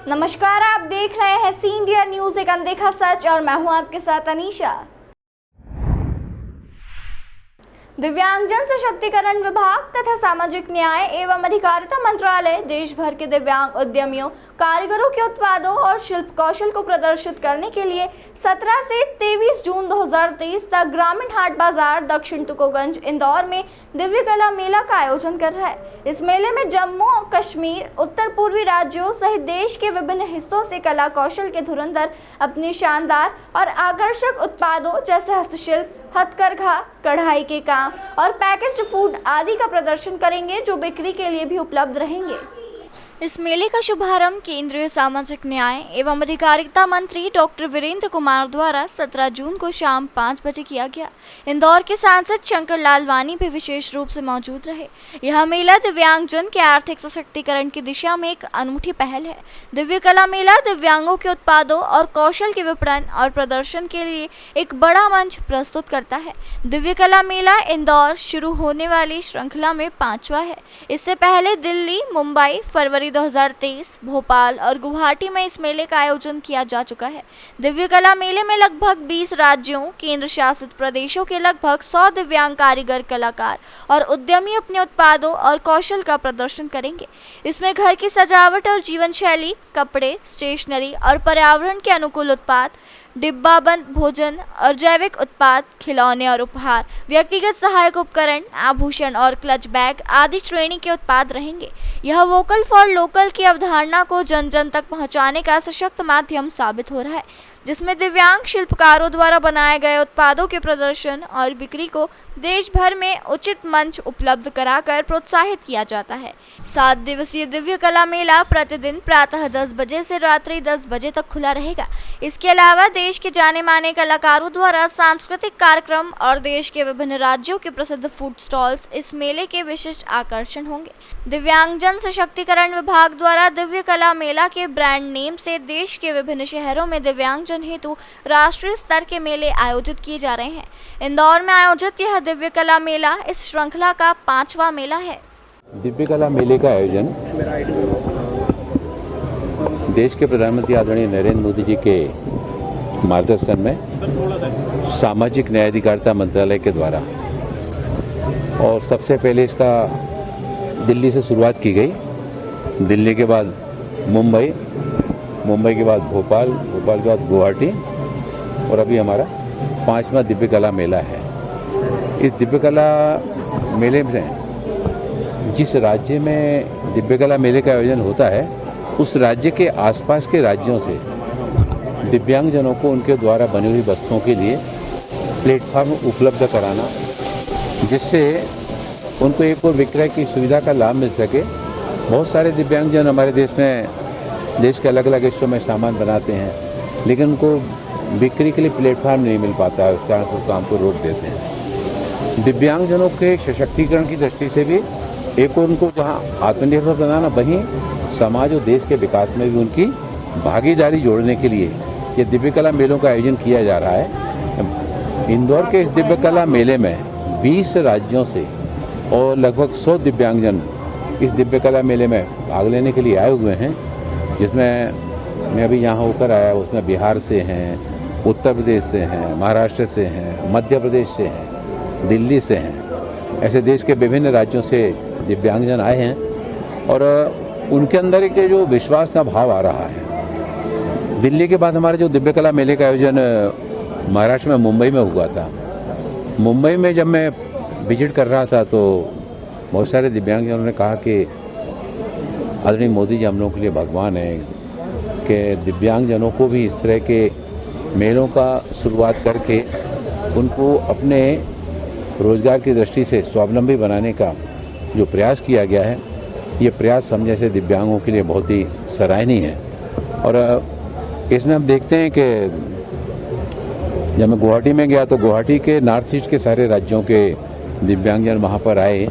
नमस्कार, आप देख रहे हैं सी इंडिया न्यूज, एक अनदेखा सच, और मैं हूं आपके साथ अनीशा। दिव्यांगजन सशक्तिकरण विभाग तथा सामाजिक न्याय एवं अधिकारिता मंत्रालय देश भर के दिव्यांग उद्यमियों, कारीगरों के उत्पादों और शिल्प कौशल को प्रदर्शित करने के लिए 17 से 23 जून 2023 तक ग्रामीण हाट बाजार दक्षिण तुकोगंज इंदौर में दिव्य कला मेला का आयोजन कर रहा है। इस मेले में जम्मू कश्मीर, उत्तर पूर्वी राज्यों सहित देश के विभिन्न हिस्सों से कला कौशल के धुरंधर अपने शानदार और आकर्षक उत्पादों जैसे हस्तशिल्प, हथकरघा, कढ़ाई के काम और पैकेज्ड फूड आदि का प्रदर्शन करेंगे, जो बिक्री के लिए भी उपलब्ध रहेंगे। इस मेले का शुभारंभ केंद्रीय सामाजिक न्याय एवं अधिकारिता मंत्री डॉक्टर वीरेंद्र कुमार द्वारा 17 जून को शाम 5 बजे किया गया। इंदौर के सांसद शंकर लालवानी भी विशेष रूप से मौजूद रहे। यह मेला दिव्यांगजन के आर्थिक सशक्तिकरण की दिशा में एक अनूठी पहल है। दिव्य कला मेला दिव्यांगों के उत्पादों और कौशल के विपणन और प्रदर्शन के लिए एक बड़ा मंच प्रस्तुत करता है। दिव्य कला मेला इंदौर शुरू होने वाली श्रृंखला में 5वां है। इससे पहले दिल्ली, मुंबई फरवरी 2023, भोपाल और गुवाहाटी में इस मेले का आयोजन किया जा चुका है। दिव्य कला मेले में लगभग 20 राज्यों, केंद्र शासित प्रदेशों के लगभग 100 दिव्यांग कारीगर, कलाकार और उद्यमी अपने उत्पादों और कौशल का प्रदर्शन करेंगे। इसमें घर की सजावट और जीवन शैली, कपड़े, स्टेशनरी और पर्यावरण के अनुकूल उत्पाद, डिब्बाबंद भोजन और जैविक उत्पाद, खिलौने और उपहार, व्यक्तिगत सहायक उपकरण, आभूषण और क्लच बैग आदि श्रेणी के उत्पाद रहेंगे। यह वोकल फॉर लोकल की अवधारणा को जन जन तक पहुंचाने का सशक्त माध्यम साबित हो रहा है, जिसमें दिव्यांग शिल्पकारों द्वारा बनाए गए उत्पादों के प्रदर्शन और बिक्री को देश भर में उचित मंच उपलब्ध कराकर प्रोत्साहित किया जाता है। 7 दिवसीय दिव्य कला मेला प्रतिदिन प्रातः 10 बजे से रात्रि 10 बजे तक खुला रहेगा। इसके अलावा देश के जाने माने कलाकारों द्वारा सांस्कृतिक कार्यक्रम और देश के विभिन्न राज्यों के प्रसिद्ध फूड स्टॉल्स इस मेले के विशिष्ट आकर्षण होंगे। दिव्यांगजन सशक्तिकरण विभाग द्वारा दिव्य कला मेला के ब्रांड नेम से देश के विभिन्न शहरों में दिव्यांगजन हेतु राष्ट्रीय स्तर के मेले आयोजित किए जा रहे हैं। इंदौर में आयोजित यह दिव्य कला मेला इस श्रृंखला का 5वां मेला है। दिव्य कला मेले का आयोजन देश के प्रधानमंत्री आदरणीय नरेंद्र मोदी जी के मार्गदर्शन में सामाजिक न्याय अधिकारिता मंत्रालय के द्वारा, और सबसे पहले इसका दिल्ली से शुरुआत की गई। दिल्ली के बाद मुंबई, मुंबई के बाद भोपाल, भोपाल के बाद गुवाहाटी, और अभी हमारा 5वां दिव्य कला मेला है। इस दिव्य कला मेले में जिस राज्य में दिव्य कला मेले का आयोजन होता है, उस राज्य के आसपास के राज्यों से दिव्यांगजनों को उनके द्वारा बनी हुई वस्तुओं के लिए प्लेटफॉर्म उपलब्ध कराना, जिससे उनको एक और विक्रय की सुविधा का लाभ मिल सके। बहुत सारे दिव्यांगजन हमारे देश में, देश के अलग अलग हिस्सों में सामान बनाते हैं, लेकिन उनको बिक्री के लिए प्लेटफॉर्म नहीं मिल पाता है। उस कारण से काम को रोक देते हैं। दिव्यांगजनों के सशक्तिकरण की दृष्टि से भी एक और उनको जहां आत्मनिर्भर बनाना, वहीं समाज और देश के विकास में भी उनकी भागीदारी जोड़ने के लिए ये दिव्य कला मेलों का आयोजन किया जा रहा है। इंदौर के इस दिव्य कला मेले में 20 राज्यों से और लगभग 100 दिव्यांगजन इस दिव्य कला मेले में भाग लेने के लिए आए हुए हैं, जिसमें मैं अभी यहाँ होकर आया, उसमें बिहार से हैं, उत्तर प्रदेश से हैं, महाराष्ट्र से हैं, मध्य प्रदेश से हैं, दिल्ली से हैं। ऐसे देश के विभिन्न राज्यों से दिव्यांगजन आए हैं, और उनके अंदर एक जो विश्वास का भाव आ रहा है। दिल्ली के बाद हमारे जो दिव्य कला मेले का आयोजन महाराष्ट्र में मुंबई में हुआ था। मुंबई में जब मैं विजिट कर रहा था, तो बहुत सारे दिव्यांगजनों ने कहा कि आदरणीय मोदी जी हम लोगों के लिए भगवान है, कि दिव्यांगजनों को भी इस तरह के मेलों का शुरुआत करके उनको अपने रोजगार की दृष्टि से स्वावलंबी बनाने का जो प्रयास किया गया है, ये प्रयास हम जैसे दिव्यांगों के लिए बहुत ही सराहनीय है। और इसमें हम देखते हैं कि जब मैं गुवाहाटी में गया, तो गुवाहाटी के नॉर्थ ईस्ट के सारे राज्यों के दिव्यांगजन वहाँ पर आए।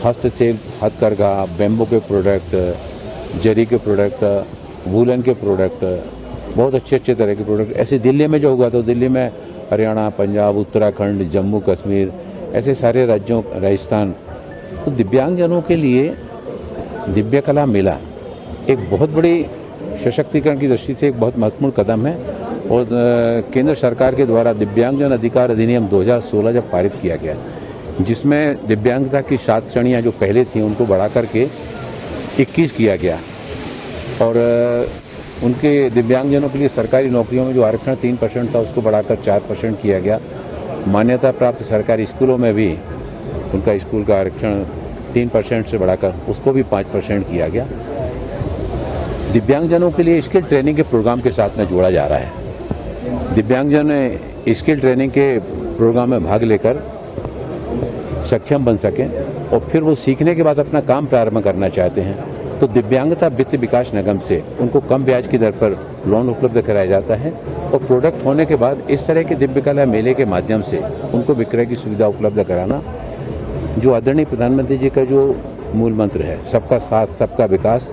हस्तशिल्प, हथकरघा, बेम्बो के प्रोडक्ट, जरी के प्रोडक्ट, वूलन के प्रोडक्ट, बहुत अच्छे अच्छे तरह के प्रोडक्ट। ऐसे दिल्ली में जो हुआ, तो दिल्ली में हरियाणा, पंजाब, उत्तराखंड, जम्मू कश्मीर, ऐसे सारे राज्यों, राजस्थान, तो दिव्यांगजनों के लिए दिव्य कला मेला एक बहुत बड़ी सशक्तिकरण की दृष्टि से एक बहुत महत्वपूर्ण कदम है और केंद्र सरकार के द्वारा दिव्यांगजन अधिकार अधिनियम 2016 जब पारित किया गया, जिसमें दिव्यांगता की 7 श्रेणियाँ जो पहले थी उनको बढ़ा करके 21 किया गया और उनके दिव्यांगजनों के लिए सरकारी नौकरियों में जो आरक्षण 3% था उसको बढ़ाकर 4% किया गया। मान्यता प्राप्त सरकारी स्कूलों में भी उनका स्कूल का आरक्षण 3% से बढ़ाकर उसको भी 5% किया गया। दिव्यांगजनों के लिए स्किल ट्रेनिंग के प्रोग्राम के साथ में जोड़ा जा रहा है। दिव्यांगजन स्किल ट्रेनिंग के प्रोग्राम में भाग लेकर सक्षम बन सकें और फिर वो सीखने के बाद अपना काम प्रारंभ करना चाहते हैं तो दिव्यांगता वित्त विकास निगम से उनको कम ब्याज की दर पर लोन उपलब्ध कराया जाता है और प्रोडक्ट होने के बाद इस तरह के दिव्य कला मेले के माध्यम से उनको विक्रय की सुविधा उपलब्ध कराना, जो आदरणीय प्रधानमंत्री जी का जो मूल मंत्र है, सबका साथ, सबका विकास,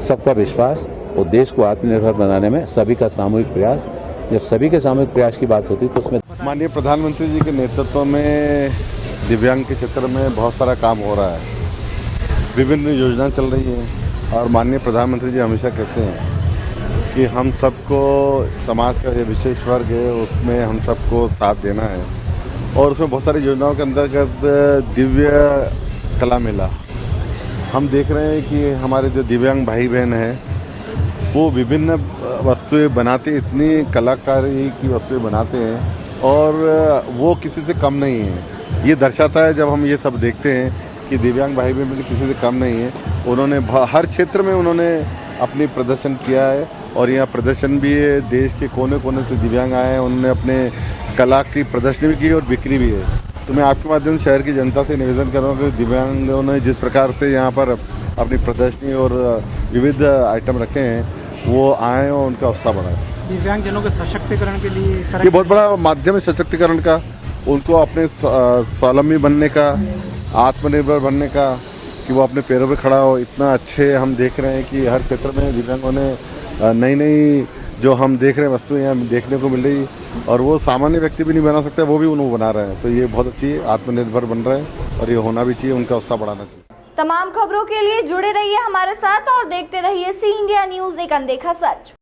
सबका विश्वास और देश को आत्मनिर्भर बनाने में सभी का सामूहिक प्रयास। जब सभी के सामूहिक प्रयास की बात होती है तो उसमें माननीय प्रधानमंत्री जी के नेतृत्व में दिव्यांग के क्षेत्र में बहुत सारा काम हो रहा है, विभिन्न योजनाएं चल रही हैं और माननीय प्रधानमंत्री जी हमेशा कहते हैं कि हम सबको समाज का ये विशेष वर्ग है उसमें हम सबको साथ देना है और उसमें बहुत सारी योजनाओं के अंतर्गत दिव्य कला मेला हम देख रहे हैं कि हमारे जो दिव्यांग भाई बहन हैं वो विभिन्न वस्तुएं बनाते, इतनी कलाकारी की वस्तुएं बनाते हैं और वो किसी से कम नहीं है। ये दर्शाता है जब हम ये सब देखते हैं कि दिव्यांग भाई बहन किसी से कम नहीं है। उन्होंने हर क्षेत्र में उन्होंने अपनी प्रदर्शन किया है और यहाँ प्रदर्शन भी है, देश के कोने कोने से दिव्यांग आए हैं, उन्होंने अपने कला की प्रदर्शनी भी की और बिक्री भी है। तो मैं आपके माध्यम से शहर की जनता से निवेदन कर रहा हूँ कि दिव्यांगों ने जिस प्रकार से यहाँ पर अपनी प्रदर्शनी और विविध आइटम रखे हैं वो आएँ और उनका उत्साह बढ़ाएं। दिव्यांगजनों के सशक्तिकरण के लिए इस तरह ये बहुत बड़ा माध्यम है सशक्तिकरण का, उनको अपने स्वावलंबी बनने का, आत्मनिर्भर बनने का, कि वो अपने पैरों पे खड़ा हो। इतना अच्छे हम देख रहे हैं कि हर क्षेत्र में दिव्यांगों ने नई नई जो हम देख रहे हैं वस्तुएं यहाँ देखने को मिल रही और वो सामान्य व्यक्ति भी नहीं बना सकता, वो भी उन्होंने बना रहे हैं। तो ये बहुत अच्छी आत्मनिर्भर बन रहे हैं और ये होना भी चाहिए, उनका उत्साह बढ़ाना चाहिए। तमाम खबरों के लिए जुड़े रहिए हमारे साथ और देखते रहिए सी इंडिया न्यूज़, एक अनदेखा सच।